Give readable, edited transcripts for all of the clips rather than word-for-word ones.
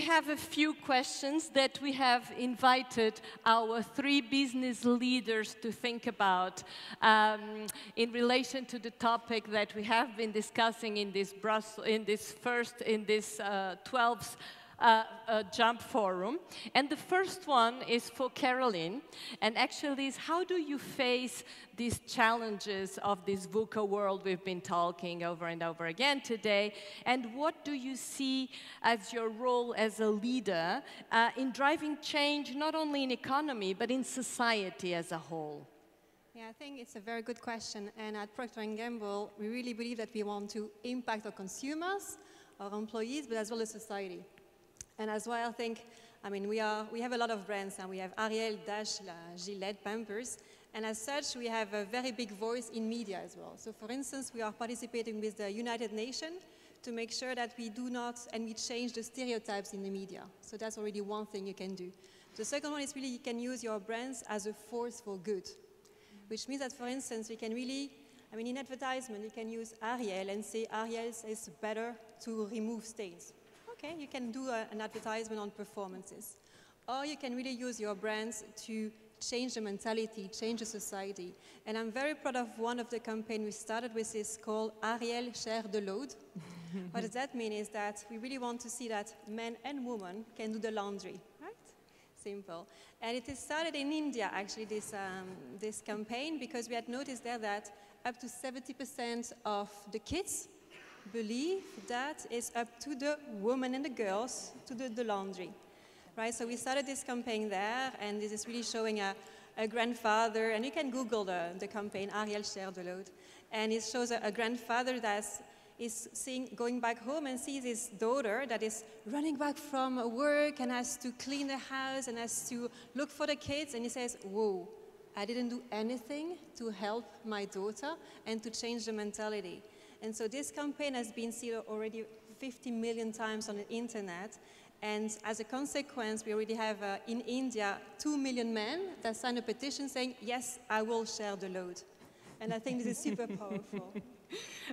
have a few questions that we have invited our 3 business leaders to think about in relation to the topic that we have been discussing in this 12th Jump Forum. And the first one is for Katleen, and actually is how do you face these challenges of this VUCA world we've been talking over and over again today, and what do you see as your role as a leader in driving change not only in economy but in society as a whole? Yeah, I think it's a very good question, and at Procter & Gamble we really believe that we want to impact our consumers, our employees, but as well as society. And as well, I think, I mean, we have a lot of brands, and we have Ariel, Dash, Gillette, Pampers, and as such, we have a very big voice in media as well. So, for instance, we are participating with the United Nations to make sure that we do not, and we change the stereotypes in the media. So that's already one thing you can do. The second one is really you can use your brands as a force for good, which means that, for instance, we can really, I mean, in advertisement, you can use Ariel and say Ariel is better to remove stains. Okay, you can do an advertisement on performances. Or you can really use your brands to change the mentality, change the society. And I'm very proud of one of the campaigns we started with is called Ariel Share the Load. What does that mean is that we really want to see that men and women can do the laundry, right? Simple. And it is started in India, actually, this campaign, because we had noticed there that up to 70% of the kids believe that it's up to the women and the girls to do the laundry, right? So we started this campaign there, and this is really showing a grandfather, and you can Google the campaign, Ariel Share the Load, and it shows a grandfather that is going back home and sees his daughter that is running back from work and has to clean the house and has to look for the kids, and he says, whoa, I didn't do anything to help my daughter and to change the mentality. And so this campaign has been seen already 50 million times on the internet. And as a consequence, we already have in India 2 million men that signed a petition saying, yes, I will share the load. And I think this is super powerful.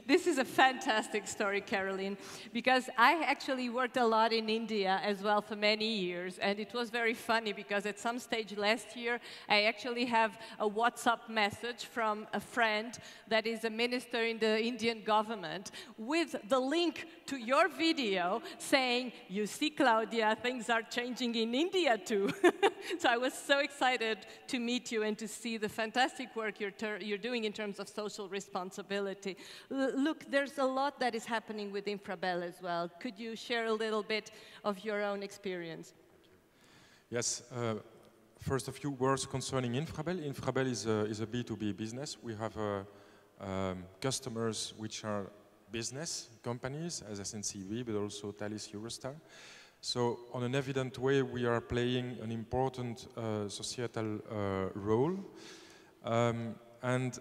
This is a fantastic story, Katleen, because I actually worked a lot in India as well for many years, and it was very funny because at some stage last year, I actually have a WhatsApp message from a friend that is a minister in the Indian government with the link to your video saying, you see, Claudia, things are changing in India too. So I was so excited to meet you and to see the fantastic work you're doing in terms of social responsibility. Look, there's a lot that is happening with Infrabel as well. Could you share a little bit of your own experience? Yes. First, a few words concerning Infrabel. Infrabel is a B2B business. We have customers which are business companies, as SNCB, but also Thales Eurostar. So, on an evident way, we are playing an important societal role. And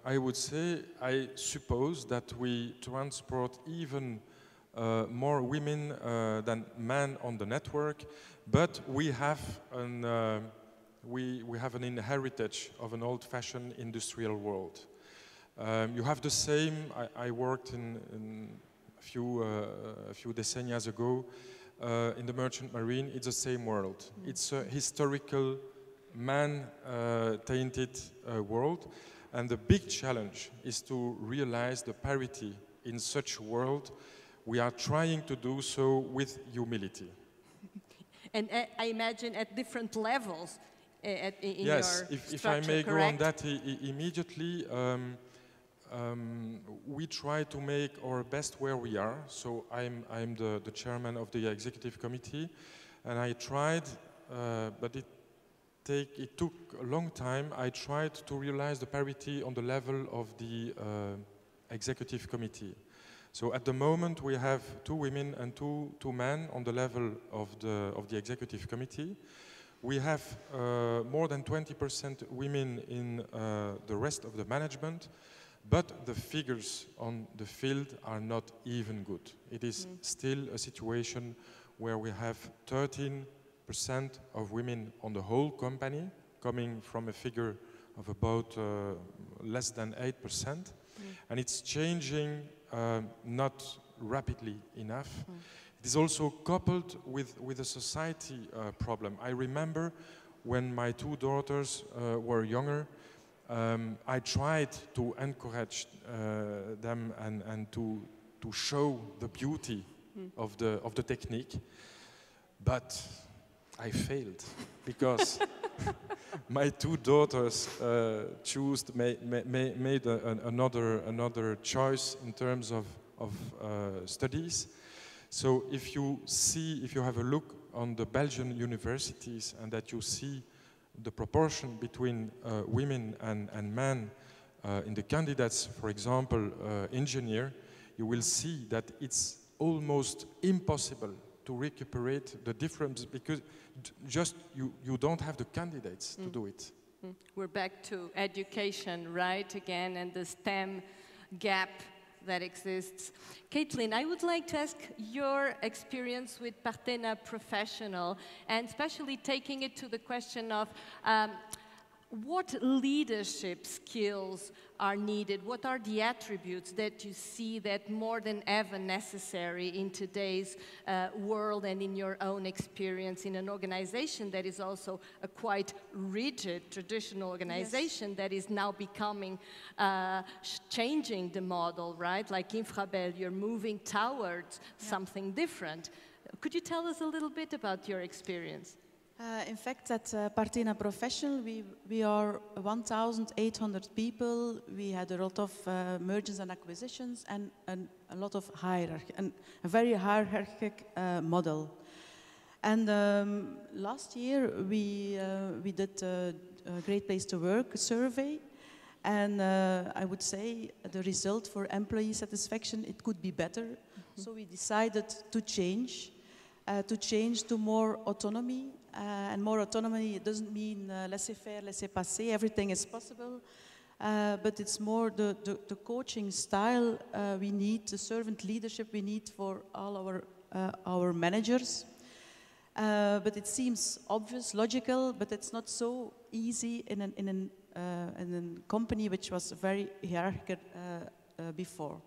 I would say, I suppose that we transport even more women than men on the network, but we have an inheritance of an old-fashioned industrial world. You have the same. I worked in a few decennia ago in the merchant marine. It's the same world. It's a historical, man-tainted world, and the big challenge is to realize the parity in such a world. We are trying to do so with humility. And I imagine at different levels in yes, your if I may correct? go on that immediately, we try to make our best where we are. So I'm the chairman of the executive committee, and I tried, but it took a long time. I tried to realize the parity on the level of the executive committee. So at the moment we have 2 women and two men on the level of the executive committee. We have more than 20% women in the rest of the management, but the figures on the field are not even good. It is still a situation where we have 13% of women on the whole company, coming from a figure of about less than 8%. And it's changing not rapidly enough. It is also coupled with a society problem. I remember when my two daughters were younger, I tried to encourage them and to show the beauty of the technique, but I failed because my two daughters made another choice in terms of studies. So if you have a look on the Belgian universities and that you see the proportion between women and men in the candidates, for example, engineer, you will see that it's almost impossible to recuperate the difference because just you don't have the candidates to do it. We're back to education, right, again, and the STEM gap that exists. Katleen, I would like to ask your experience with Partena Professional, and especially taking it to the question of what leadership skills are needed? What are the attributes that you see that more than ever necessary in today's world and in your own experience in an organization that is also a quite rigid, traditional organization that is now becoming, changing the model, right? Like Infrabel, you're moving towards something different. Could you tell us a little bit about your experience? In fact, at Partena Professional, we are 1,800 people. We had a lot of mergers and acquisitions and a lot of hierarchy, and a very hierarchic model. And last year, we did a Great Place to Work survey. And I would say the result for employee satisfaction, it could be better. So we decided to change to more autonomy. And more autonomy, it doesn't mean laissez-faire, laissez-passer, everything is possible. But it's more the coaching style we need, the servant leadership we need for all our managers. But it seems obvious, logical, but it's not so easy in a company which was very hierarchical before.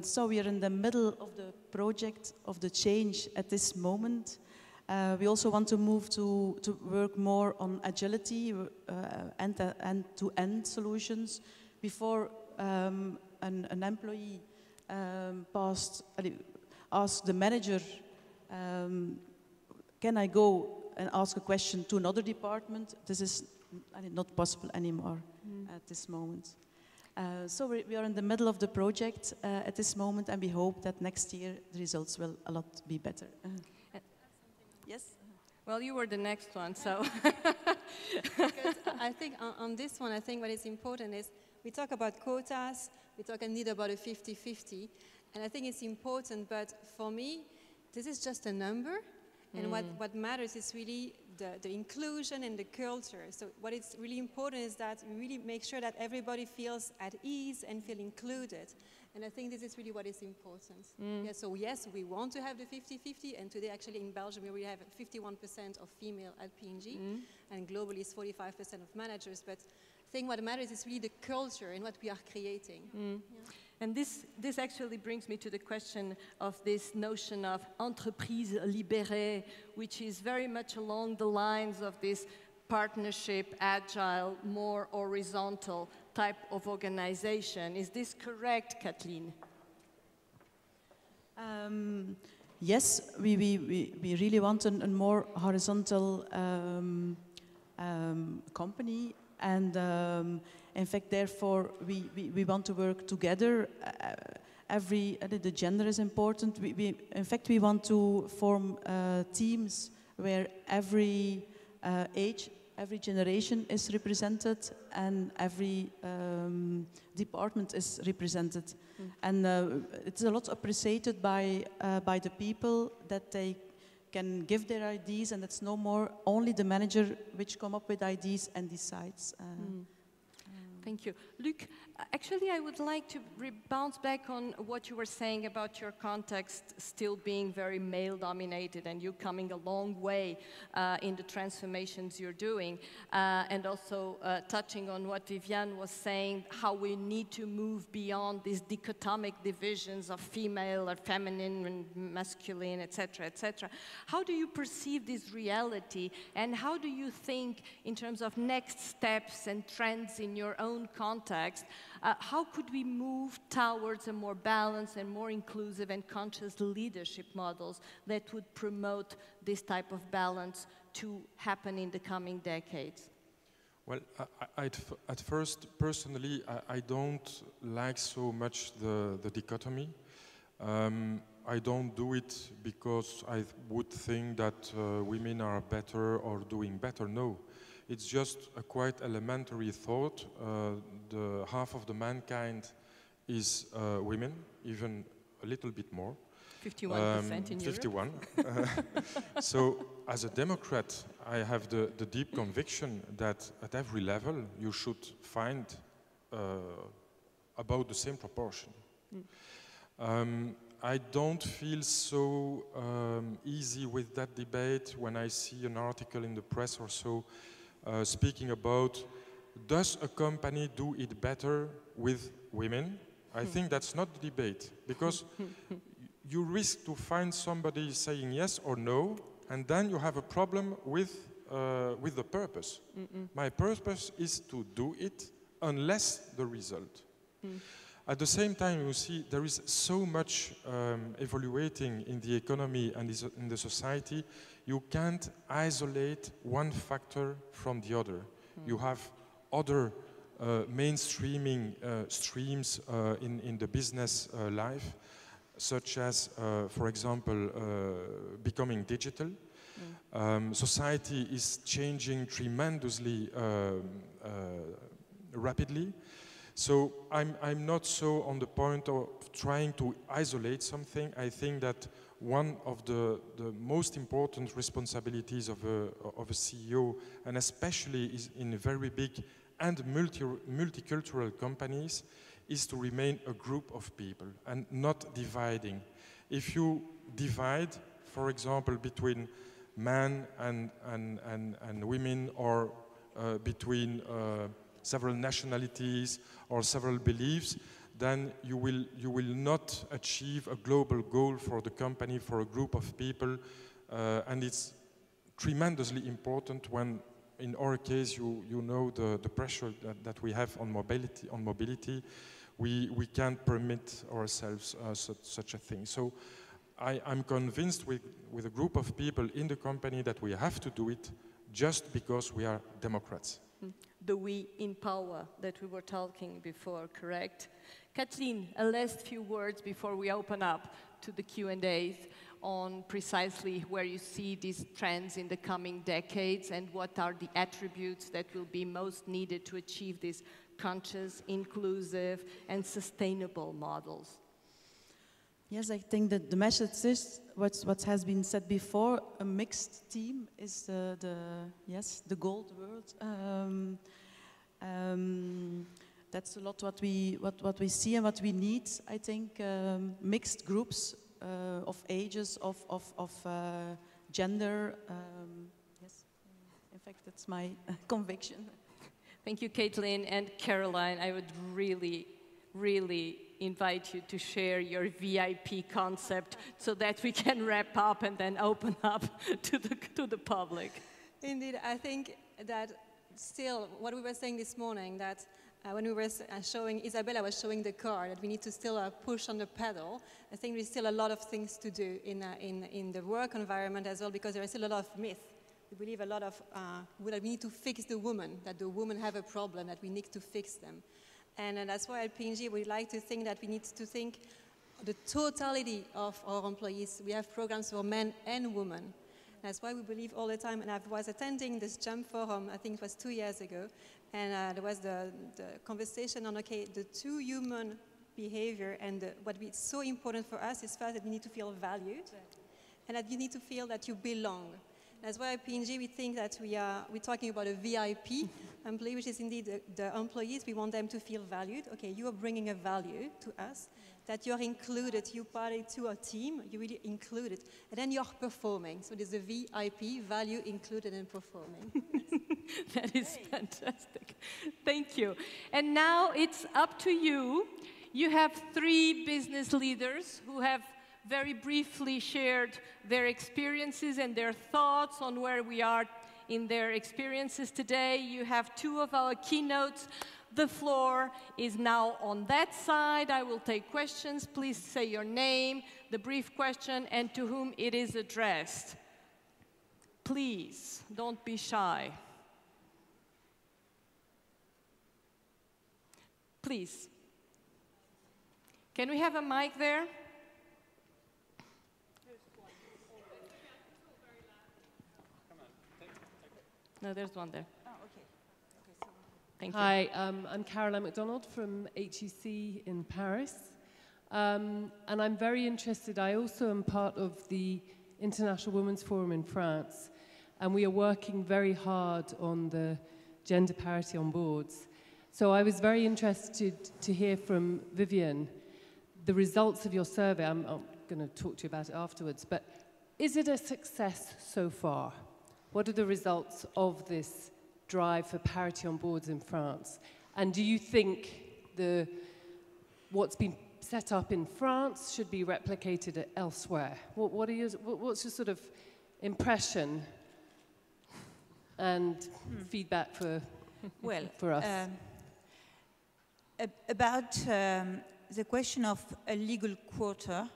So we are in the middle of the project of the change at this moment. We also want to move to work more on agility, end-to-end solutions. Before an employee asked the manager, can I go and ask a question to another department? This is not possible anymore at this moment. So we are in the middle of the project at this moment, and we hope that next year the results will a lot be better. Yes? Well, you were the next one, so. Because I think on this one, I think what is important is we talk about quotas, we talk indeed about a 50-50, and I think it's important, but for me, this is just a number, and what matters is really the inclusion and the culture. So what is really important is that we really make sure that everybody feels at ease and feel included. And I think this is really what is important. Yeah, so yes, we want to have the 50-50, and today actually in Belgium we have 51% of female at P&G, and globally it's 45% of managers, but I think what matters is really the culture and what we are creating. Yeah. And this actually brings me to the question of this notion of entreprise libérée, which is very much along the lines of this partnership, agile, more horizontal type of organization. Is this correct, Katleen? Yes, we really want a more horizontal company, and in fact, therefore, we want to work together. The gender is important. In fact, we want to form teams where every age, every generation is represented, and every department is represented. And it's a lot appreciated by the people that they can give their ideas, and it's no more only the manager which come up with ideas and decides. Thank you. Luc, actually I would like to bounce back on what you were saying about your context still being very male-dominated and you coming a long way in the transformations you're doing, and also touching on what Viviane was saying, how we need to move beyond these dichotomic divisions of female or feminine and masculine, etc., etc. How do you perceive this reality, and how do you think in terms of next steps and trends in your own context, how could we move towards a more balanced and more inclusive and conscious leadership models that would promote this type of balance to happen in the coming decades? Well, at first, personally, I don't like so much the dichotomy. I don't do it because I would think that women are better or doing better. No. It's just a quite elementary thought. The half of the mankind is women, even a little bit more. 51% in 51. So, as a Democrat, I have the deep conviction that at every level you should find about the same proportion. I don't feel so easy with that debate when I see an article in the press or so speaking about, does a company do it better with women? I think that's not the debate, because you risk to find somebody saying yes or no, and then you have a problem with the purpose. My purpose is to do it unless the result. At the same time, you see, there is so much evaluating in the economy and in the society. You can't isolate one factor from the other. You have other mainstreaming streams in the business life, such as, for example, becoming digital. Society is changing tremendously rapidly. So I'm not so on the point of trying to isolate something. I think that one of the most important responsibilities of a CEO, and especially is in very big and multicultural companies, is to remain a group of people and not dividing. If you divide, for example, between men and women, or between several nationalities or several beliefs, then you will not achieve a global goal for the company, for a group of people, and it's tremendously important when, in our case, you know the pressure that we have on mobility. We can't permit ourselves such a thing. So I'm convinced with a group of people in the company that we have to do it just because we are Democrats. The we in power that we were talking before, correct? Katleen, a last few words before we open up to the Q&As on precisely where you see these trends in the coming decades and what are the attributes that will be most needed to achieve these conscious, inclusive, and sustainable models. Yes, I think that the message is what has been said before. A mixed team is the gold word. That's a lot what we see and what we need. I think mixed groups of ages, of gender. Yes, in fact, that's my conviction. Thank you, Katleen and Caroline. I would really invite you to share your VIP concept so that we can wrap up and then open up to the public. Indeed, I think that still what we were saying this morning, that when we were showing, Isabella was showing the car, that we need to still push on the pedal. I think there's still a lot of things to do in the work environment as well, because there is still a lot of myth. We believe a lot of, that we need to fix the woman, that the women have a problem, that we need to fix them. And that's why at P&G we like to think that we need to think the totality of our employees. We have programs for men and women. That's why we believe all the time, and I was attending this JUMP forum, I think it was 2 years ago, and there was the conversation on, okay, the two human behavior, and what is so important for us is first that we need to feel valued, and that you need to feel that you belong. That's why at P&G we think that we're talking about a VIP employee, which is indeed the employees. We want them to feel valued. Okay, you are bringing a value to us, that you're included, you're part to a team, you're really included. And then you're performing. So there's a VIP, value included in performing. That is fantastic. Thank you. And now it's up to you. You have 3 business leaders who have very briefly shared their experiences and their thoughts on where we are in their experiences today. You have 2 of our keynotes. The floor is now on that side. I will take questions. Please say your name, the brief question, and to whom it is addressed. Please, don't be shy. Please. Can we have a mic there? No, there's one there. Oh, okay. Thank you. Hi, I'm Caroline MacDonald from HEC in Paris. And I'm very interested, I also am part of the International Women's Forum in France, and we are working very hard on the gender parity on boards. So I was very interested to hear from Vivian the results of your survey. I'm going to talk to you about it afterwards, but is it a success so far? What are the results of this drive for parity on boards in France? And do you think what's been set up in France should be replicated elsewhere? What's your sort of impression and feedback for us? About the question of a legal quota,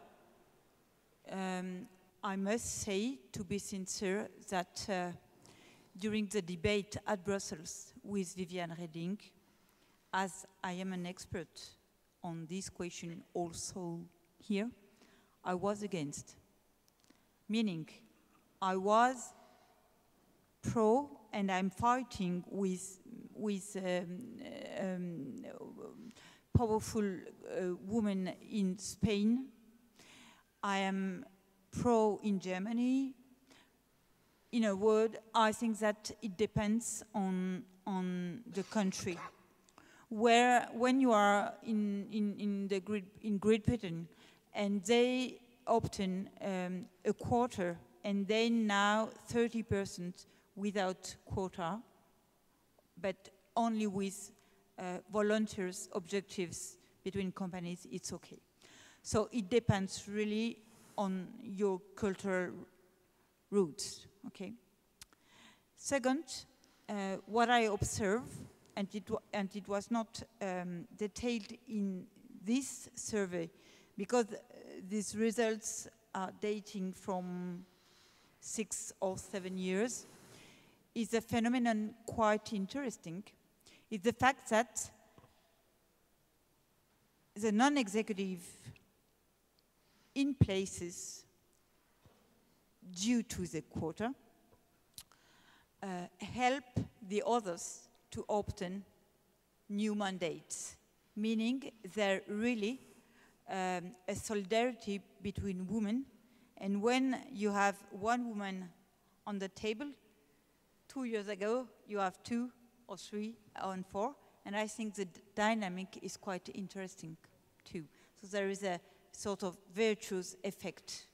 I must say, to be sincere, that during the debate at Brussels with Viviane Reding, as I am an expert on this question also here, I was against. Meaning, I was pro, and I'm fighting with powerful women in Spain. I am pro in Germany. In a word, I think that it depends on the country. When you are in Great Britain, and they obtain a quota, and then now 30% without quota, but only with volunteers' objectives between companies, it's okay. So it depends really on your cultural roots, okay? Second, what I observe, and it was not detailed in this survey, because these results are dating from 6 or 7 years, is a phenomenon quite interesting, is the fact that the non-executive in places due to the quota help the others to obtain new mandates, meaning there really a solidarity between women, and when you have one woman on the table, 2 years ago you have 2 or 3 or 4, and I think the dynamic is quite interesting too. So there is a sort of virtuous effect.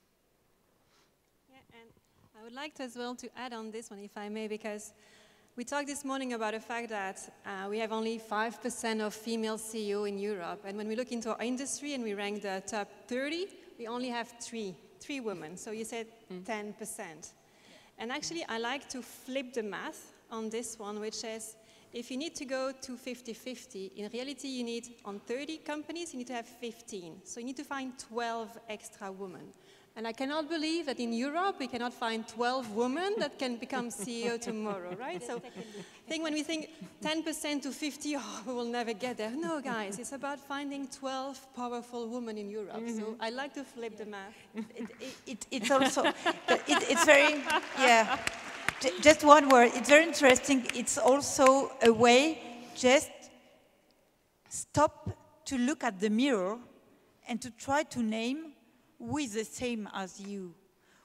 Yeah, and I would like to as well to add on this one, if I may, because we talked this morning about the fact that we have only 5% of female CEO in Europe, and when we look into our industry and we rank the top 30, we only have 3 women, so you said 10%. And actually, I like to flip the math on this one, which says, if you need to go to 50-50, in reality you need, on 30 companies, you need to have 15. So you need to find 12 extra women. And I cannot believe that in Europe we cannot find 12 women that can become CEO tomorrow, right? So I think when we think 10% to 50, oh, we will never get there. No, guys, it's about finding 12 powerful women in Europe. So I like to flip the math. It's also, it's very, yeah. Just one word, it's very interesting. It's also a way, just stop to look at the mirror and to try to name who is the same as you,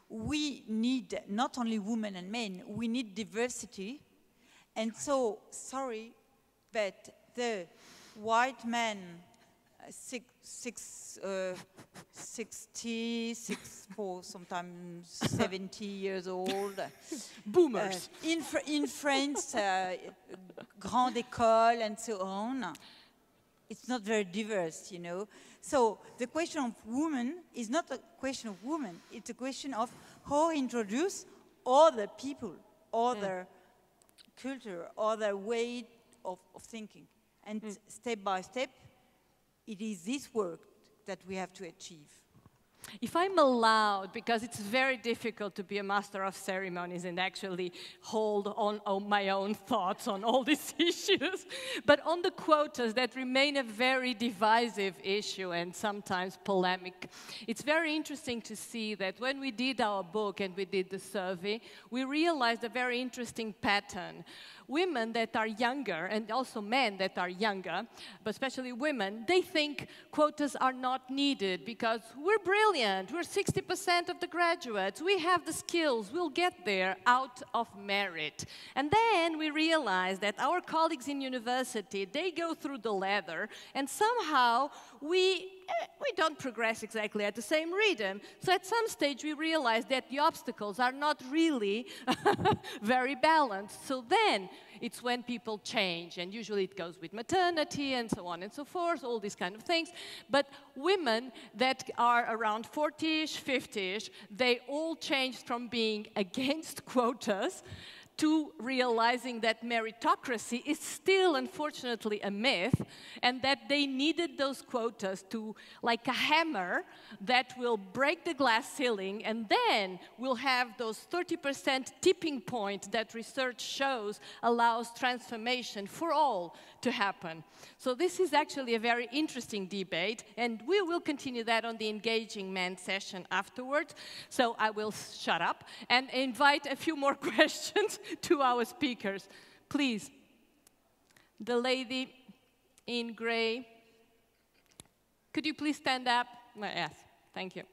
we need not only women and men, we need diversity. And so, sorry, but the white man, 60, sometimes 70 years old. Boomers. In France, grande école and so on. It's not very diverse, you know. So the question of women is not a question of women. It's a question of how introduce other people, other culture, other way of thinking. And step by step, it is this work that we have to achieve. If I'm allowed, because it's very difficult to be a master of ceremonies and actually hold on my own thoughts on all these issues, but on the quotas that remain a very divisive issue and sometimes polemic, it's very interesting to see that when we did our book and we did the survey, we realized a very interesting pattern. Women that are younger, and also men that are younger, but especially women, they think quotas are not needed because we're brilliant, we're 60% of the graduates, we have the skills, we'll get there out of merit. And then we realize that our colleagues in university, they go through the ladder, and somehow we don't progress exactly at the same rhythm. So at some stage we realize that the obstacles are not really very balanced. So then it's when people change, and usually it goes with maternity and so on and so forth, all these kind of things. But women that are around 40-ish, 50-ish, they all changed from being against quotas to realizing that meritocracy is still, unfortunately, a myth, and that they needed those quotas to, like a hammer, that will break the glass ceiling, and then we'll have those 30% tipping point that research shows allows transformation for all to happen. So this is actually a very interesting debate, and we will continue that on the Engaging Men session afterwards. So I will shut up and invite a few more questions to our speakers. Please, the lady in gray. Could you please stand up? Yes, thank you.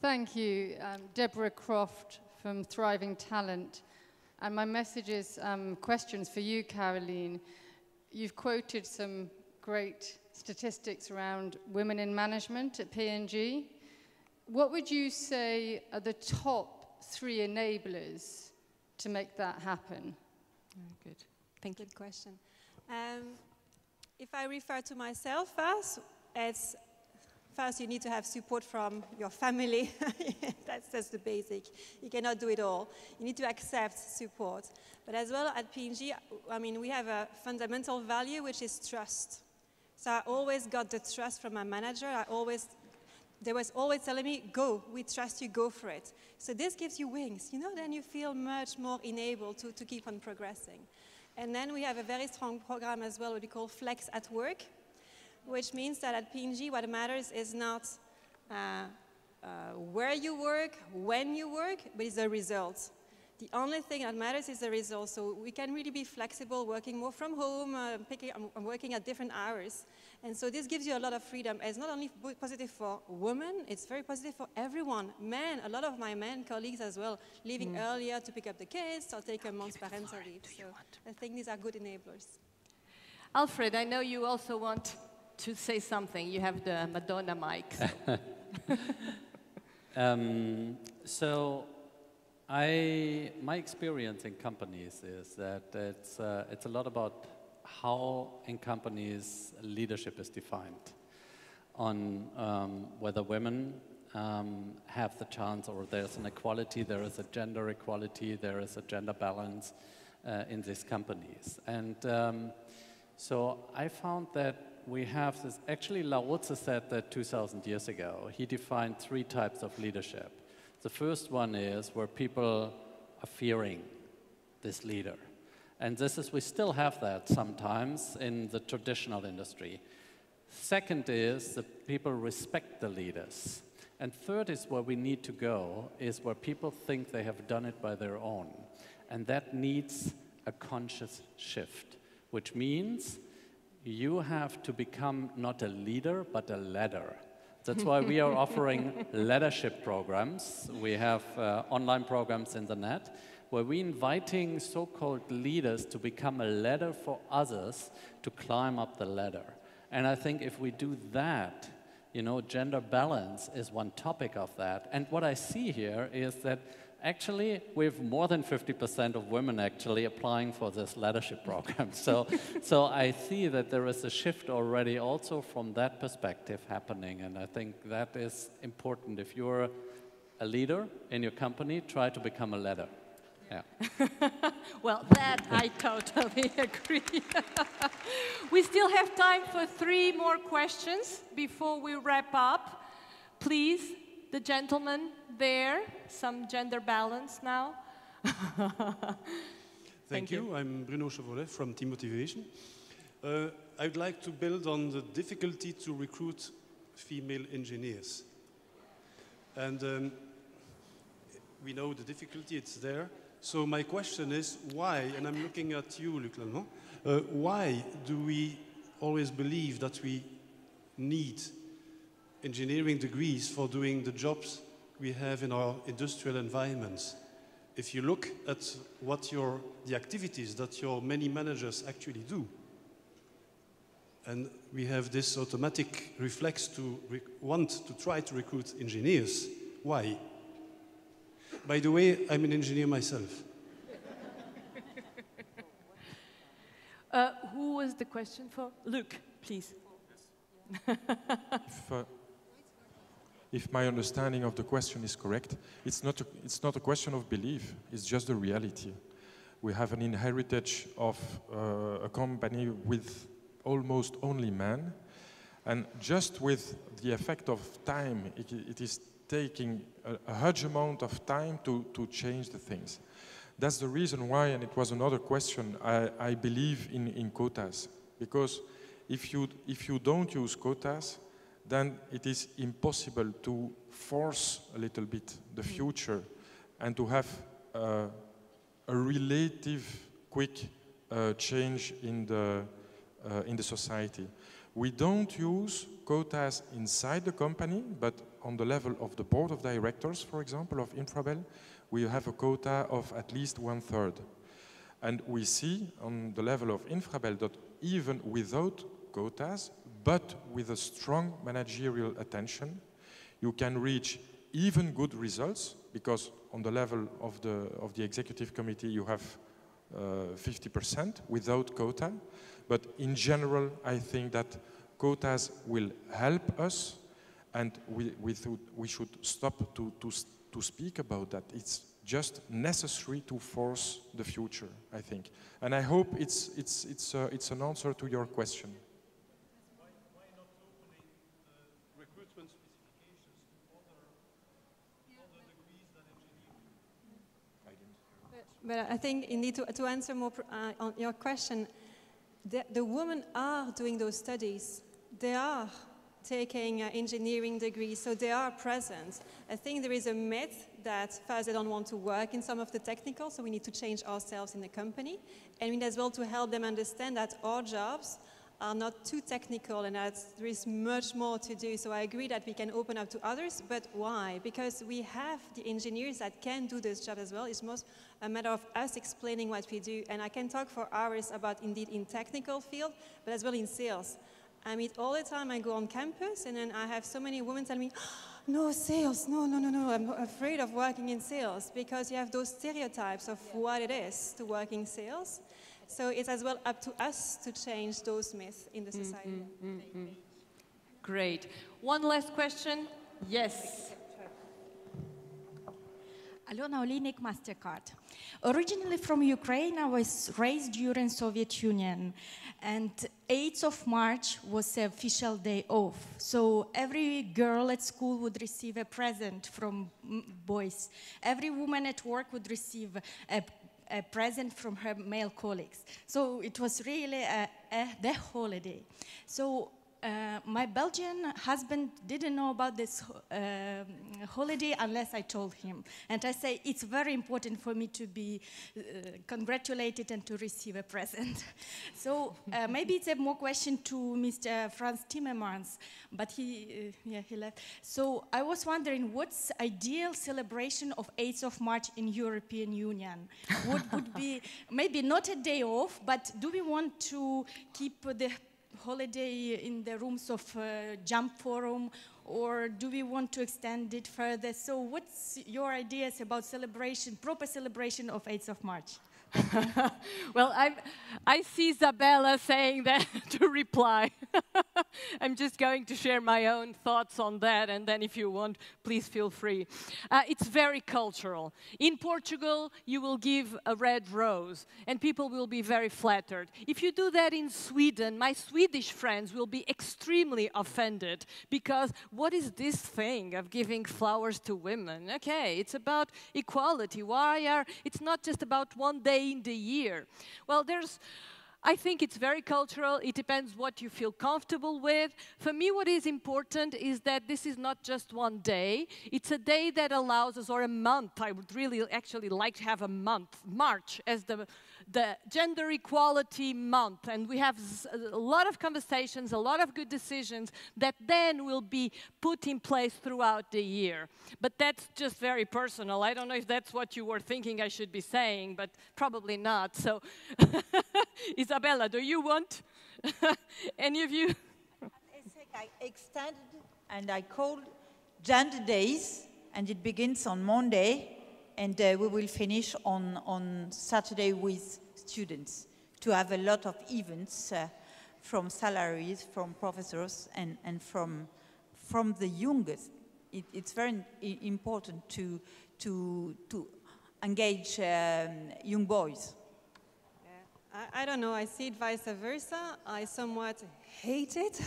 Thank you. Deborah Croft from Thriving Talent. And my message is questions for you, Katleen. You've quoted some great statistics around women in management at P&G. What would you say are the top 3 enablers to make that happen? Very good. Thank you. Good question. If I refer to myself first, it's first you need to have support from your family. That's the basic. You cannot do it all. You need to accept support. But as well at P&G, I mean, we have a fundamental value, which is trust. So I always got the trust from my manager. They was always telling me, go, we trust you, go for it. So this gives you wings, you know, then you feel much more enabled to keep on progressing. And then we have a very strong program as well, what we call Flex at Work, which means that at P&G what matters is not where you work, when you work, but it's the result. The only thing that matters is the result. So we can really be flexible, working more from home, working at different hours. And so this gives you a lot of freedom. It's not only positive for women, it's very positive for everyone. Men, a lot of my men colleagues as well, leaving earlier to pick up the kids or take a month's parental leave. So I think these are good enablers. Alfred, I know you also want to say something. You have the Madonna mic. So. My experience in companies is that it's a lot about how in companies leadership is defined, on whether women have the chance, or there's an equality, there is a gender equality, there is a gender balance in these companies. And so I found that we have this, actually Lao Tzu said that 2,000 years ago. He defined 3 types of leadership. The first one is where people are fearing this leader. And this is, we still have that sometimes in the traditional industry. Second is that people respect the leaders. And third is where we need to go, is where people think they have done it by their own. And that needs a conscious shift, which means you have to become not a leader, but a ladder. That's why we are offering leadership programs. We have online programs in the net where we're inviting so-called leaders to become a ladder for others to climb up the ladder. And I think if we do that, you know, gender balance is one topic of that. And what I see here is that actually we have more than 50% of women actually applying for this leadership program. So I see that there is a shift already also from that perspective happening. And I think that is important. If you're a leader in your company, try to become a leader. Yeah. Well, that I totally agree. We still have time for 3 more questions before we wrap up. Please, the gentleman there, some gender balance now. Thank you. I'm Bruno Chevrolet from Team Motivation. I would like to build on the difficulty to recruit female engineers. And we know the difficulty, it's there. So my question is, why, and I'm looking at you, Luc Lallemand, why do we always believe that we need engineering degrees for doing the jobs we have in our industrial environments? If you look at what the activities that your many managers actually do, and we have this automatic reflex to want to try to recruit engineers, why? By the way, I'm an engineer myself. Who was the question for? Luc, please. If my understanding of the question is correct, it's not a question of belief, it's just the reality. We have an inheritance of a company with almost only men, and just with the effect of time, it is taking a huge amount of time to change the things. That's the reason why, and it was another question, I believe in quotas. Because if you don't use quotas, then it is impossible to force a little bit the future and to have a relative quick change in the society. We don't use quotas inside the company, but on the level of the board of directors, for example, of Infrabel, we have a quota of at least 1/3. And we see on the level of Infrabel that even without quotas, but with a strong managerial attention, you can reach even good results, because on the level of the executive committee, you have 50% without quota. But in general, I think that quotas will help us, and we should stop to speak about that. It's just necessary to force the future, I think. And I hope it's an answer to your question. Why not opening recruitment specifications to other degrees than engineering? But I think indeed to answer more on your question, the women are doing those studies. They are taking engineering degrees, so they are present. I think there is a myth that first they don't want to work in some of the technical, so we need to change ourselves in the company. And we need as well to help them understand that our jobs are not too technical and that there is much more to do. So I agree that we can open up to others, but why? Because we have the engineers that can do this job as well. It's most a matter of us explaining what we do. And I can talk for hours about indeed in technical field, but as well in sales. I meet all the time, I go on campus, and then I have so many women telling me, no, sales, no, I'm afraid of working in sales, because you have those stereotypes of what it is to work in sales. So it's as well up to us to change those myths in the society. Great. One last question. Yes. Alona Olinik, MasterCard. Originally from Ukraine, I was raised during Soviet Union, and 8th of March was the official day off. So every girl at school would receive a present from boys. Every woman at work would receive a present from her male colleagues. So it was really the holiday. So my Belgian husband didn't know about this holiday unless I told him. And I say, it's very important for me to be congratulated and to receive a present. So maybe it's a more question to Mr. Frans Timmermans, but he left. So I was wondering, what's ideal celebration of 8th of March in European Union? Would be maybe not a day off, but do we want to keep the holiday in the rooms of Jump Forum, or do we want to extend it further? So what's your ideas about celebration, proper celebration of 8th of March? Well, I see Isabella saying that to reply. I'm just going to share my own thoughts on that, and then if you want, please feel free. It's very cultural. In Portugal, you will give a red rose, and people will be very flattered. If you do that in Sweden, my Swedish friends will be extremely offended, because what is this thing of giving flowers to women? Okay, it's about equality. It's not just about one day in the year. Well, I think it's very cultural. It depends what you feel comfortable with. For me, what is important is that this is not just one day. It's a day that allows us, or a month. I would really actually like to have a month, March, as the gender equality month. And we have a lot of conversations, a lot of good decisions that then will be put in place throughout the year. But that's just very personal. I don't know if that's what you were thinking I should be saying, but probably not. So, Isabella, do you want any of you? I extended and I called Gender Days, and it begins on Monday, and we will finish on Saturday with students to have a lot of events from salaries, from professors, and from the youngest. It's very important to engage young boys. I don't know, I see it vice versa. I somewhat hate it.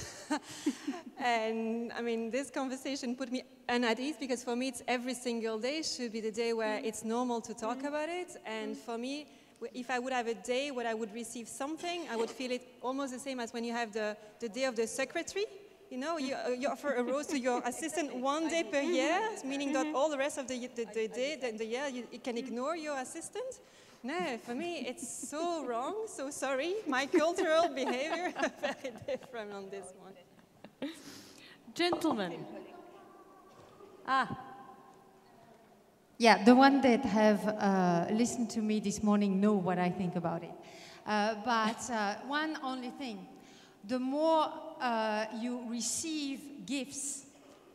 And I mean, this conversation put me at ease, because for me it's every single day should be the day where it's normal to talk about it. And for me, if I would have a day where I would receive something, I would feel it almost the same as when you have the day of the secretary. You know, you offer a rose to your assistant one day per year, meaning that all the rest of the year you can ignore your assistant. No, for me, it's so wrong, so sorry. My cultural behavior is very different on this one. Gentlemen. Yeah, the one that have listened to me this morning know what I think about it. But one only thing. The more you receive gifts,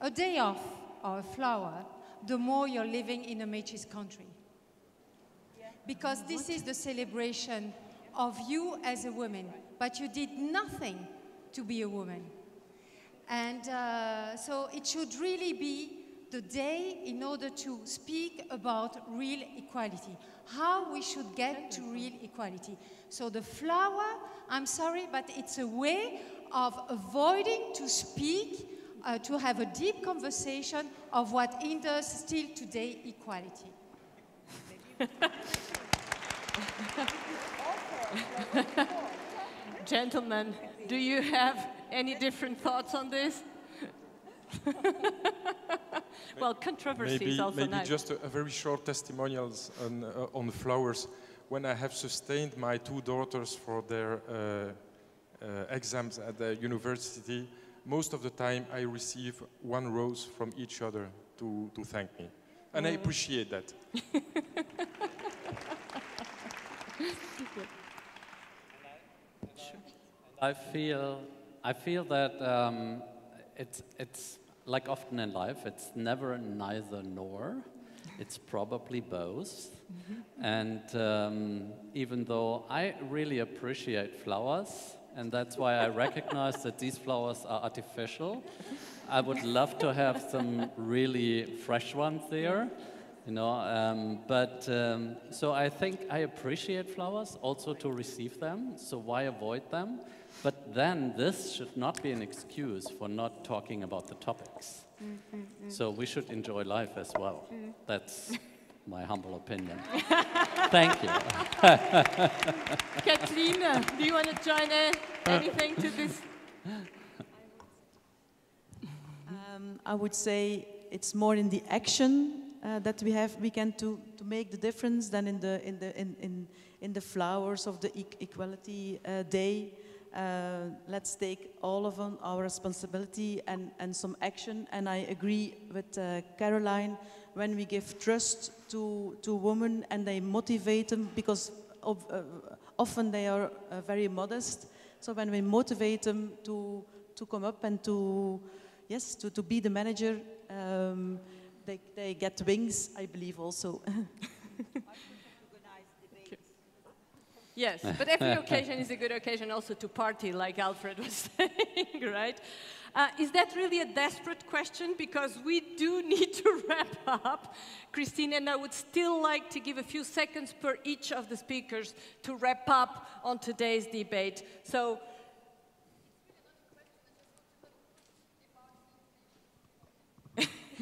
a day off or a flower, the more you're living in a machist country. Because this is the celebration of you as a woman, but you did nothing to be a woman. And so it should really be the day in order to speak about real equality, how we should get to real equality. So the flower, I'm sorry, but it's a way of avoiding to speak, to have a deep conversation of what hinders still today equality. Gentlemen, do you have any different thoughts on this? Well, controversy is also nice. Maybe just a very short testimonials on flowers. When I have sustained my two daughters for their exams at the university, most of the time I receive one rose from each other to thank me. And I appreciate that. I feel that it's like often in life, it's never neither nor. It's probably both. And even though I really appreciate flowers, and that's why I recognize that these flowers are artificial, I would love to have some really fresh ones there. You know, so I think I appreciate flowers also to receive them, so why avoid them? But then this should not be an excuse for not talking about the topics. So we should enjoy life as well. That's my humble opinion. Thank you. Katleen, do you want to join anything to this? I would say it's more in the action that we can to make the difference than in the flowers of the Equality Day. Let's take all of our responsibility and some action. And I agree with Caroline, when we give trust to women and they motivate them, because often they are very modest. So when we motivate them to come up and to be the manager, they get wings, I believe also. Yes, but every occasion is a good occasion also to party, like Alfred was saying, right? Is that really a desperate question? Because we do need to wrap up. Christine, and I would still like to give a few seconds per each of the speakers to wrap up on today's debate. So,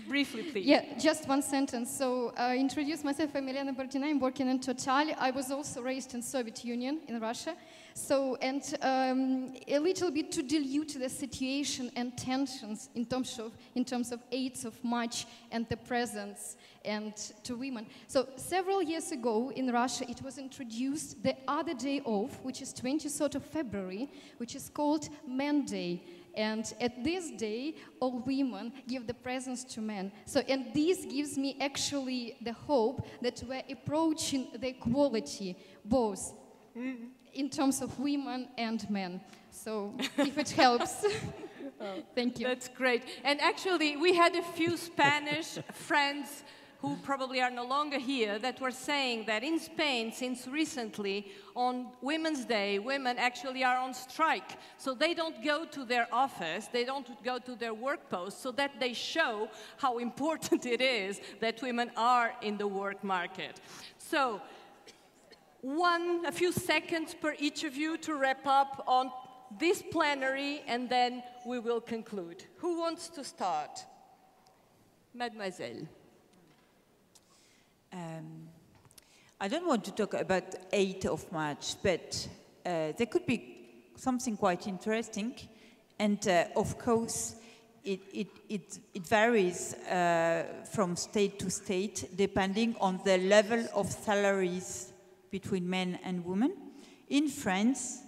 briefly, please. Yeah, just one sentence. So, introduce myself, I'm Elena Partena, I'm working in Total. I was also raised in Soviet Union, in Russia. So, and a little bit to dilute the situation and tensions in terms of 8th of March and the presence and to women. So, several years ago in Russia, it was introduced the other day off, which is 23rd of February, which is called Men Day. And at this day, all women give the presents to men. So, and this gives me actually the hope that we're approaching the equality, both in terms of women and men. So, if it helps, thank you. That's great. And actually, we had a few Spanish friends who probably are no longer here, that were saying that in Spain, since recently, on Women's Day, women actually are on strike. So they don't go to their office, they don't go to their work post, so that they show how important it is that women are in the work market. So, a few seconds per each of you to wrap up on this plenary, and then we will conclude. Who wants to start? Mademoiselle. I don't want to talk about 8th of March, but there could be something quite interesting. And of course, it varies from state to state, depending on the level of salaries between men and women. In France,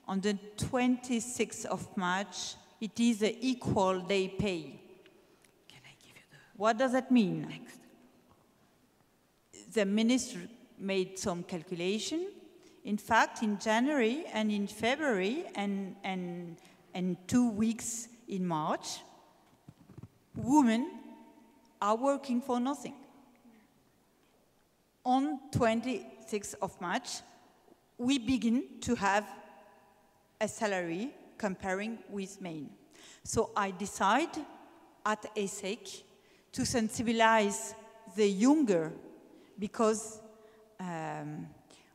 on the 26th of March, it is the equal day pay. Can I give you the... What does that mean? Next. The minister made some calculation. In fact, in January and in February and 2 weeks in March, women are working for nothing. On 26th of March, we begin to have a salary comparing with men. So I decide at ESSEC to sensibilize the younger, because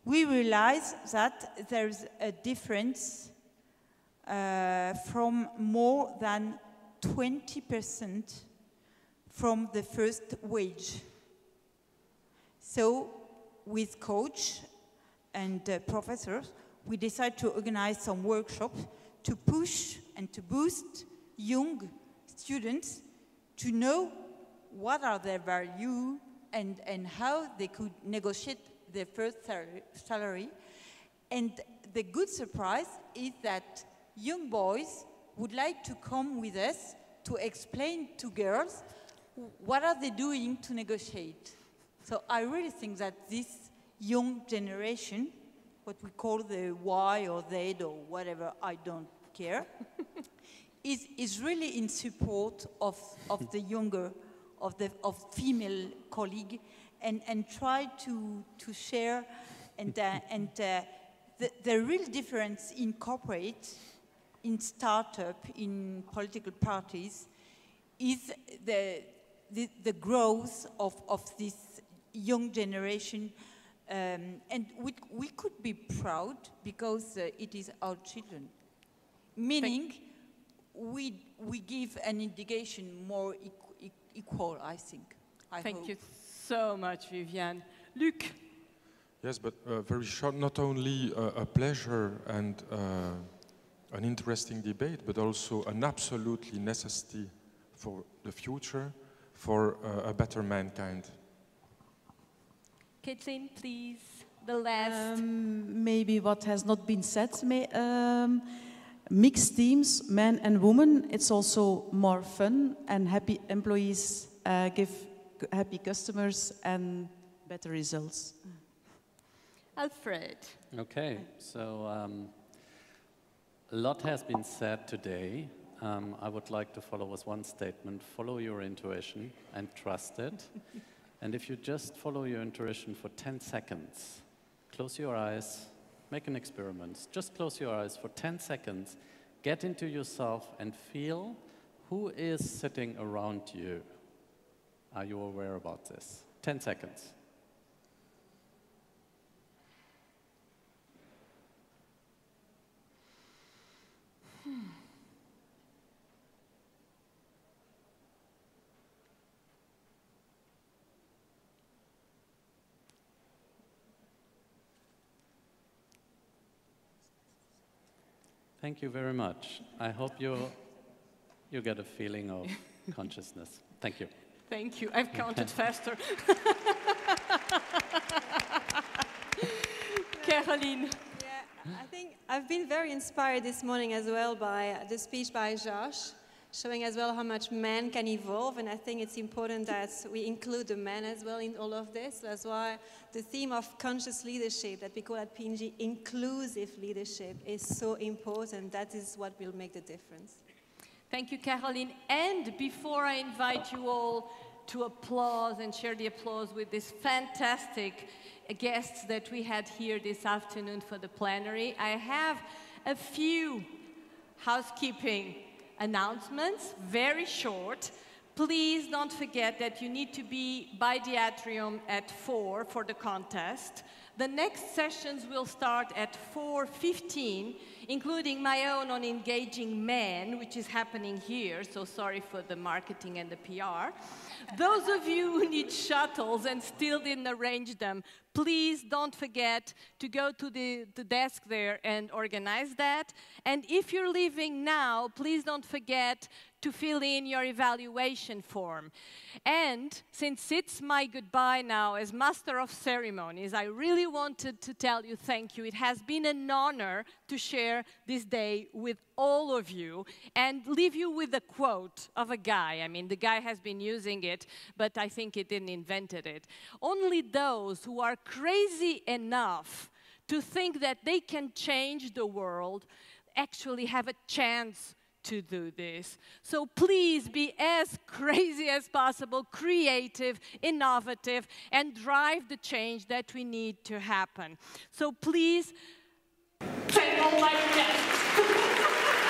we realize that there's a difference from more than 20% from the first wage. So with coach and professors, we decided to organize some workshops to push and to boost young students to know what are their values and how they could negotiate their first salary. And the good surprise is that young boys would like to come with us to explain to girls what are they doing to negotiate. So I really think that this young generation, what we call the Y or Z or whatever, I don't care, is really in support of the younger, of female colleague, and try to share, and the real difference in corporate, in startup, in political parties, is the growth of this young generation, and we could be proud because it is our children. Meaning, we give an indication more equal, I think. Thank you so much, Viviane. Luc? Yes, but very short, not only a pleasure and an interesting debate, but also an absolutely necessity for the future, for a better mankind. Katleen, please, the last. Maybe what has not been said, mixed teams, men and women, it's also more fun, and happy employees give happy customers and better results. Alfred. Okay, so a lot has been said today. I would like to follow with one statement: follow your intuition and trust it. And if you just follow your intuition for 10 seconds, close your eyes, make an experiment. Just close your eyes for 10 seconds, get into yourself and feel who is sitting around you. Are you aware about this? 10 seconds. Thank you very much. I hope you get a feeling of consciousness. Thank you. Thank you. I've counted faster. Caroline. Yeah, I think I've been very inspired this morning as well by the speech by Josh, showing as well how much men can evolve, and I think it's important that we include the men as well in all of this. That's why the theme of conscious leadership that we call at P&G inclusive leadership is so important. That is what will make the difference. Thank you, Caroline. And before I invite you all to applause and share the applause with these fantastic guests that we had here this afternoon for the plenary, I have a few housekeeping announcements, very short. Please don't forget that you need to be by the atrium at 4 for the contest. The next sessions will start at 4:15, including my own on engaging men, which is happening here, so sorry for the marketing and the PR. Those of you who need shuttles and still didn't arrange them, please don't forget to go to the desk there and organize that. And if you're leaving now, please don't forget to fill in your evaluation form. And since it's my goodbye now as Master of Ceremonies, I really wanted to tell you thank you. It has been an honor to share this day with all of you and leave you with a quote of a guy. I mean, the guy has been using it, but I think he didn't invent it. Only those who are crazy enough to think that they can change the world actually have a chance to do this. So please be as crazy as possible, creative, innovative, and drive the change that we need to happen. So please, thank all my guests.